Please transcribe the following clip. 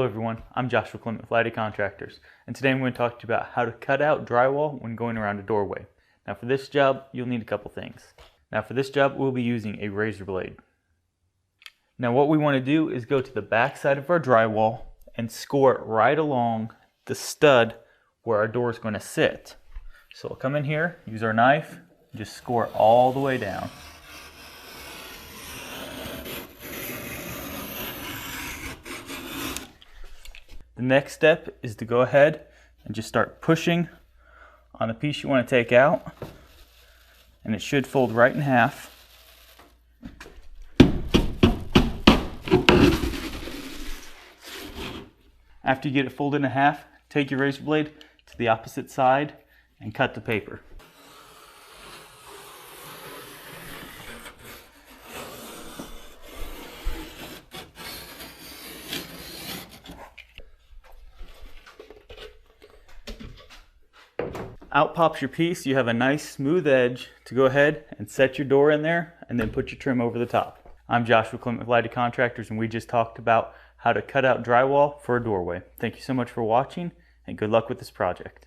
Hello everyone, I'm Joshua Clement with Lighty Contractors, and today I'm going to talk to you about how to cut out drywall when going around a doorway. Now for this job, you'll need a couple things. Now for this job, we'll be using a razor blade. Now what we want to do is go to the back side of our drywall and score it right along the stud where our door is going to sit. So we'll come in here, use our knife, and just score it all the way down. The next step is to go ahead and just start pushing on the piece you want to take out, and it should fold right in half. After you get it folded in half, take your razor blade to the opposite side and cut the paper. Out pops your piece. You have a nice smooth edge to go ahead and set your door in there and then put your trim over the top. I'm Joshua Clement with Lighty Contractors, and we just talked about how to cut out drywall for a doorway. Thank you so much for watching, and good luck with this project.